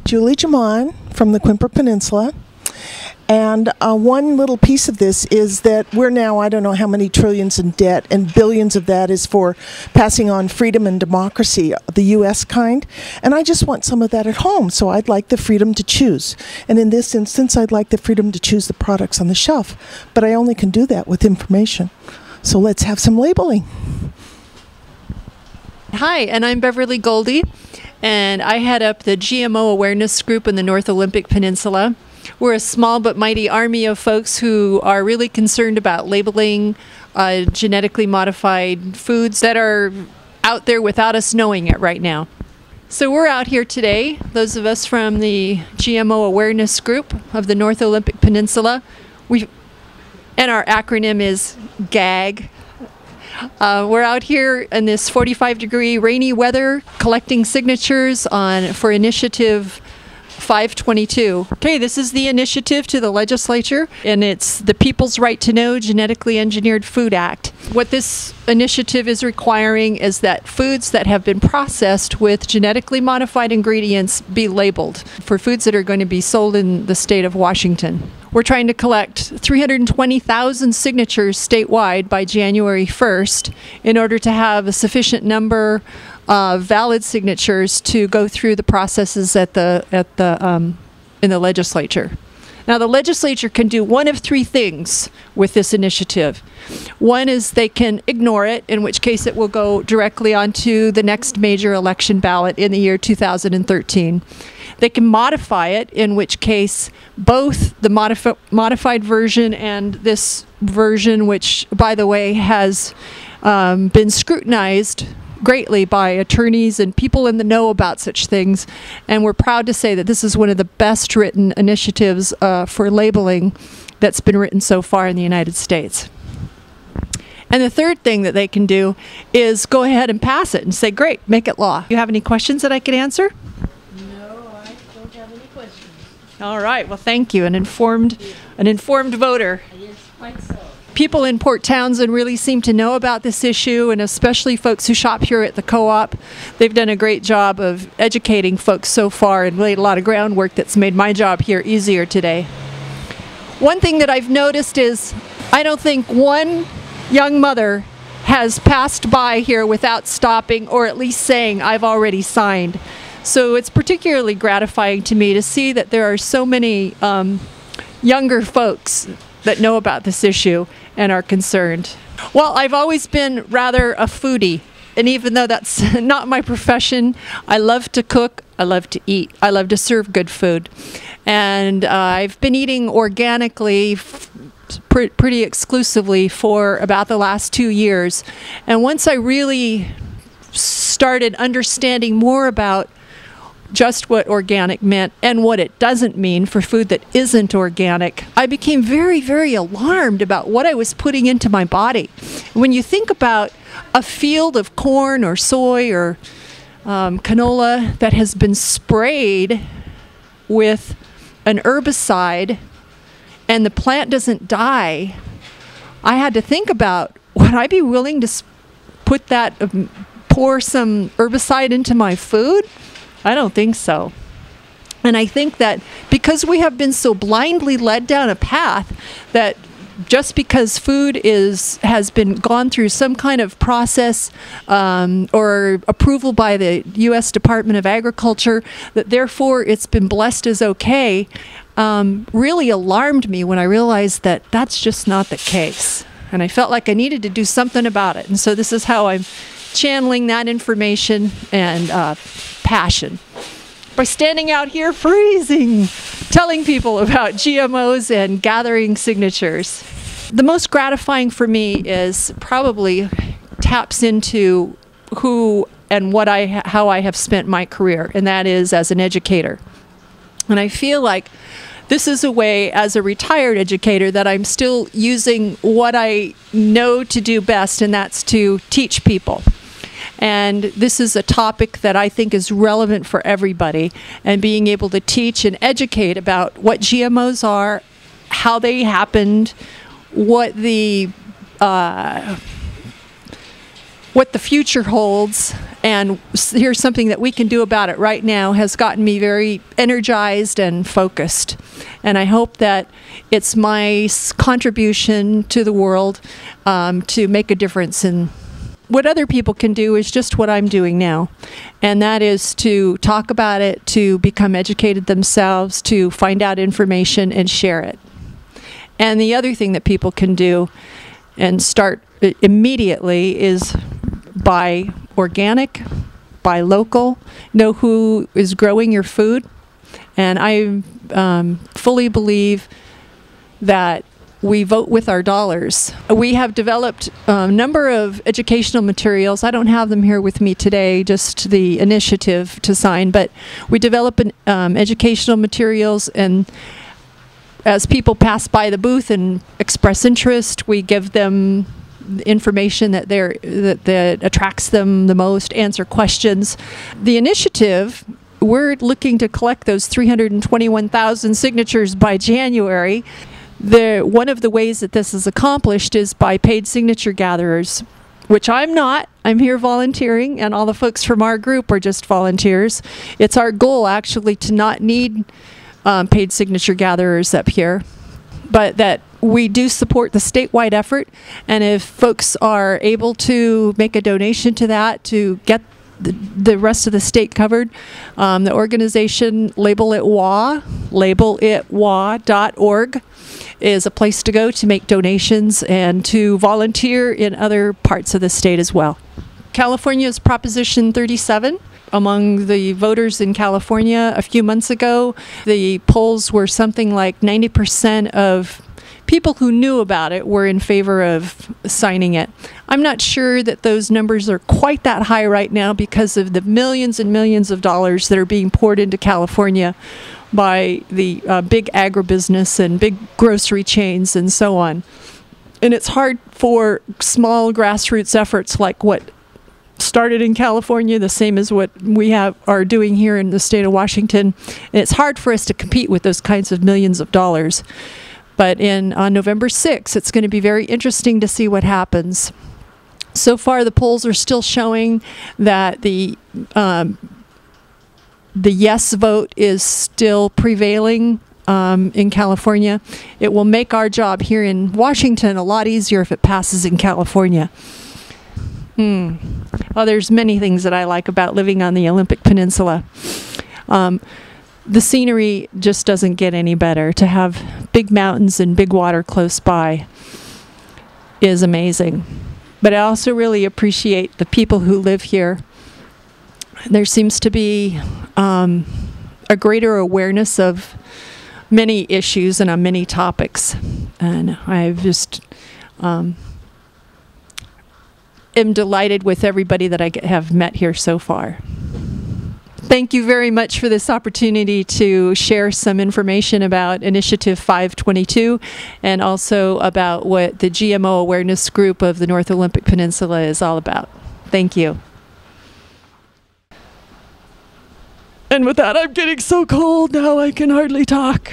Julie Jamon from the Quimper Peninsula. And one little piece of this is that we're now, I don't know how many trillions in debt, and billions of that is for passing on freedom and democracy, the U.S. kind. And I just want some of that at home, so I'd like the freedom to choose. And in this instance, I'd like the freedom to choose the products on the shelf. But I only can do that with information. So let's have some labeling. Hi, and I'm Beverly Goldie, and I head up the GMO Awareness Group in the North Olympic Peninsula. We're a small but mighty army of folks who are really concerned about labeling genetically modified foods that are out there without us knowing it right now. So we're out here today, those of us from the GMO Awareness Group of the North Olympic Peninsula, and our acronym is GAG. We're out here in this 45-degree rainy weather collecting signatures for initiative 522. Okay, this is the initiative to the legislature, and it's the People's Right to Know Genetically Engineered Food Act. What this initiative is requiring is that foods that have been processed with genetically modified ingredients be labeled for foods that are going to be sold in the state of Washington. We're trying to collect 320,000 signatures statewide by January 1st in order to have a sufficient number of valid signatures to go through the processes in the legislature. Now, the legislature can do one of three things with this initiative. One is they can ignore it, in which case it will go directly onto the next major election ballot in the year 2013. They can modify it, in which case both the modified version and this version, which, by the way, has been scrutinized greatly by attorneys and people in the know about such things, and we're proud to say that this is one of the best written initiatives for labeling that's been written so far in the United States. And the third thing that they can do is go ahead and pass it and say, great, make it law. You have any questions that I could answer? No, I don't have any questions. All right, well, thank you. An informed voter. Yes, quite so. People in Port Townsend really seem to know about this issue, and especially folks who shop here at the co-op. They've done a great job of educating folks so far and laid a lot of groundwork that's made my job here easier today. One thing that I've noticed is I don't think one young mother has passed by here without stopping or at least saying, I've already signed. So it's particularly gratifying to me to see that there are so many younger folks that know about this issue and are concerned. Well, I've always been rather a foodie, and even though that's not my profession, I love to cook, I love to eat, I love to serve good food. And I've been eating organically pretty exclusively for about the last 2 years. And once I really started understanding more about just what organic meant and what it doesn't mean for food that isn't organic, I became very, very alarmed about what I was putting into my body. When you think about a field of corn or soy or canola that has been sprayed with an herbicide and the plant doesn't die, I had to think about, would I be willing to pour some herbicide into my food? I don't think so. And I think that because we have been so blindly led down a path that just because food has been gone through some kind of process or approval by the U.S. Department of Agriculture, that therefore it's been blessed as okay, really alarmed me when I realized that that's just not the case. And I felt like I needed to do something about it. And so this is how I'm channeling that information and passion by standing out here freezing, telling people about GMOs and gathering signatures. The most gratifying for me is probably taps into who and how I have spent my career, and that is as an educator. And I feel like this is a way, as a retired educator, that I'm still using what I know to do best, and that's to teach people. And this is a topic that I think is relevant for everybody, and being able to teach and educate about what GMOs are, how they happened, what what the future holds, and here's something that we can do about it right now, has gotten me very energized and focused. And I hope that it's my contribution to the world to make a difference. And what other people can do is just what I'm doing now, and that is to talk about it, to become educated themselves, to find out information and share it. And the other thing that people can do and start immediately is buy organic, buy local, know who is growing your food. And I fully believe that we vote with our dollars. We have developed a number of educational materials. I don't have them here with me today, just the initiative to sign, but we develop educational materials, and as people pass by the booth and express interest, we give them information that attracts them the most, answer questions. The initiative, we're looking to collect those 321,000 signatures by January. One of the ways that this is accomplished is by paid signature gatherers, which I'm not. I'm here volunteering, and all the folks from our group are just volunteers. It's our goal, actually, to not need paid signature gatherers up here, but that we do support the statewide effort, and if folks are able to make a donation to that to get the rest of the state covered, the organization labelitwa.org is a place to go to make donations and to volunteer in other parts of the state as well. California's Proposition 37. Among the voters in California a few months ago, the polls were something like 90% of people who knew about it were in favor of signing it. I'm not sure that those numbers are quite that high right now because of the millions and millions of dollars that are being poured into California by the big agribusiness and big grocery chains and so on. And it's hard for small grassroots efforts like what started in California, the same as what we are doing here in the state of Washington. And it's hard for us to compete with those kinds of millions of dollars. But on November 6th, it's going to be very interesting to see what happens. So far, the polls are still showing that the yes vote is still prevailing in California. It will make our job here in Washington a lot easier if it passes in California. Well, there's many things that I like about living on the Olympic Peninsula. The scenery just doesn't get any better. To have big mountains and big water close by is amazing. But I also really appreciate the people who live here. There seems to be a greater awareness of many issues and on many topics. And I've just am delighted with everybody that I have met here so far. Thank you very much for this opportunity to share some information about Initiative 522 and also about what the GMO Awareness Group of the North Olympic Peninsula is all about. Thank you. And with that, I'm getting so cold now I can hardly talk.